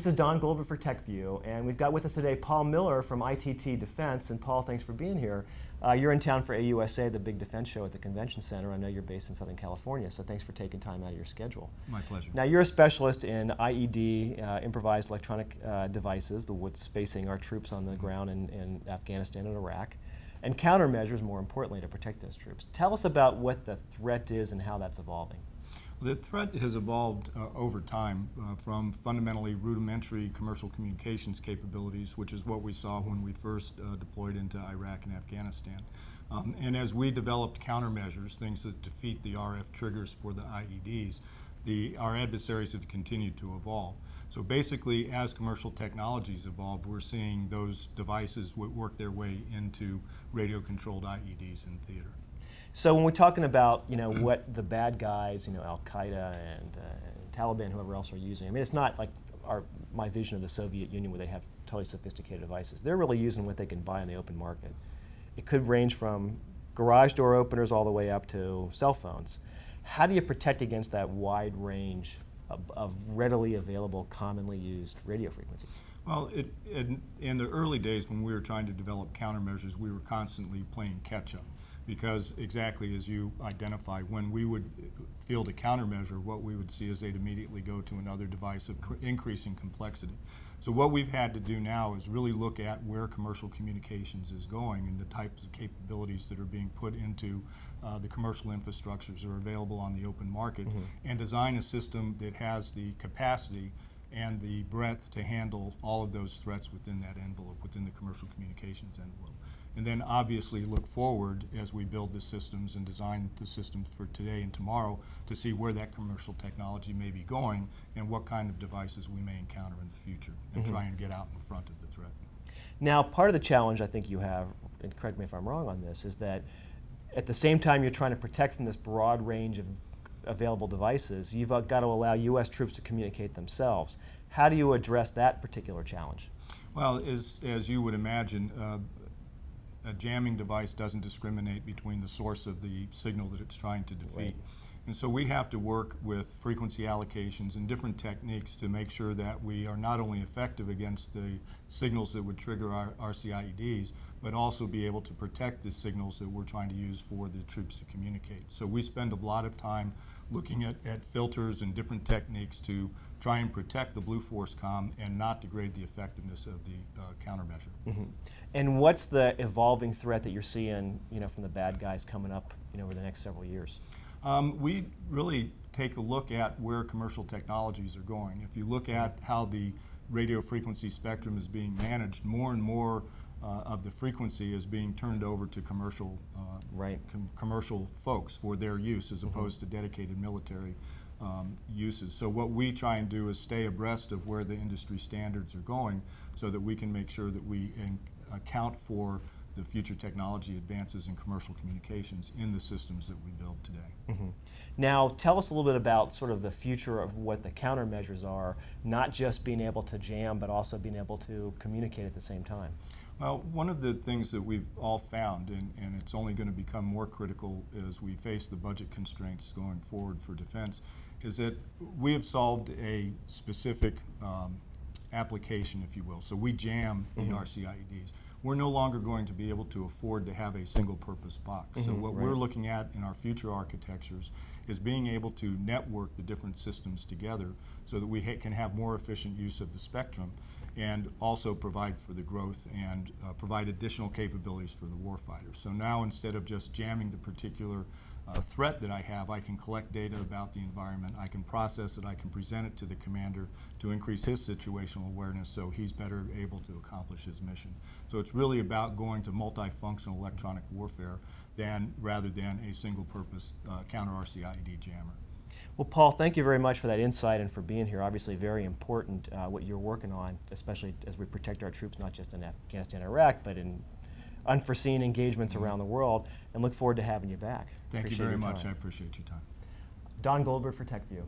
This is Don Goldberg for Techview, and we've got with us today Paul Mueller from ITT Defense. And Paul, thanks for being here. You're in town for AUSA, the big defense show at the Convention Center. I know you're based in Southern California, so thanks for taking time out of your schedule. My pleasure. Now, you're a specialist in IED, improvised electronic devices, what's facing our troops on the ground in Afghanistan and Iraq, and countermeasures, more importantly, to protect those troops. Tell us about what the threat is and how that's evolving. The threat has evolved over time from fundamentally rudimentary commercial communications capabilities, which is what we saw when we first deployed into Iraq and Afghanistan. And as we developed countermeasures, things that defeat the RF triggers for the IEDs, our adversaries have continued to evolve. So basically, as commercial technologies evolve, we're seeing those devices work their way into radio-controlled IEDs in theater. So when we're talking about, what the bad guys, Al-Qaeda and Taliban, whoever else are using, I mean, it's not like my vision of the Soviet Union where they have totally sophisticated devices. They're really using what they can buy in the open market. It could range from garage door openers all the way up to cell phones. How do you protect against that wide range of readily available, commonly used radio frequencies? Well, in the early days when we were trying to develop countermeasures, we were constantly playing catch-up. Because exactly as you identify, when we would field a countermeasure, what we would see is they'd immediately go to another device of increasing complexity. So what we've had to do now is really look at where commercial communications is going and the types of capabilities that are being put into the commercial infrastructures that are available on the open market, and design a system that has the capacity and the breadth to handle all of those threats within that envelope, within the commercial communications envelope. And then obviously look forward as we build the systems and design the systems for today and tomorrow to see where that commercial technology may be going and what kind of devices we may encounter in the future, and try and get out in front of the threat. Now, part of the challenge I think you have, and correct me if I'm wrong on this, is that at the same time you're trying to protect from this broad range of available devices, you've got to allow U.S. troops to communicate themselves. How do you address that particular challenge? Well, as you would imagine, a jamming device doesn't discriminate between the source of the signal that it's trying to defeat. Right. And so we have to work with frequency allocations and different techniques to make sure that we are not only effective against the signals that would trigger our RCIEDs, but also be able to protect the signals that we're trying to use for the troops to communicate. So we spend a lot of time looking at filters and different techniques to try and protect the Blue Force comm and not degrade the effectiveness of the countermeasure. And what's the evolving threat that you're seeing, from the bad guys coming up, over the next several years? We really take a look at where commercial technologies are going. If you look at how the radio frequency spectrum is being managed, more and more of the frequency is being turned over to commercial commercial folks for their use, as opposed to dedicated military uses. So what we try and do is stay abreast of where the industry standards are going, so that we can make sure that we account for the future technology advances in commercial communications in the systems that we build today. Now, tell us a little bit about sort of the future of what the countermeasures are, not just being able to jam, but also being able to communicate at the same time. Well, one of the things that we've all found, and it's only going to become more critical as we face the budget constraints going forward for defense, is that we have solved a specific application, if you will. So we jam the RCIEDs. We're no longer going to be able to afford to have a single-purpose box. So what we're looking at in our future architectures is being able to network the different systems together so that we can have more efficient use of the spectrum, and also provide for the growth and provide additional capabilities for the warfighter. So now, instead of just jamming the particular threat that I have, I can collect data about the environment, I can process it, I can present it to the commander to increase his situational awareness so he's better able to accomplish his mission. So it's really about going to multifunctional electronic warfare rather than a single-purpose counter-RCIED jammer. Well, Paul, thank you very much for that insight and for being here. Obviously very important what you're working on, especially as we protect our troops, not just in Afghanistan and Iraq, but in unforeseen engagements around the world, and look forward to having you back. Thank you very much. I appreciate your time. Don Goldberg for Techview.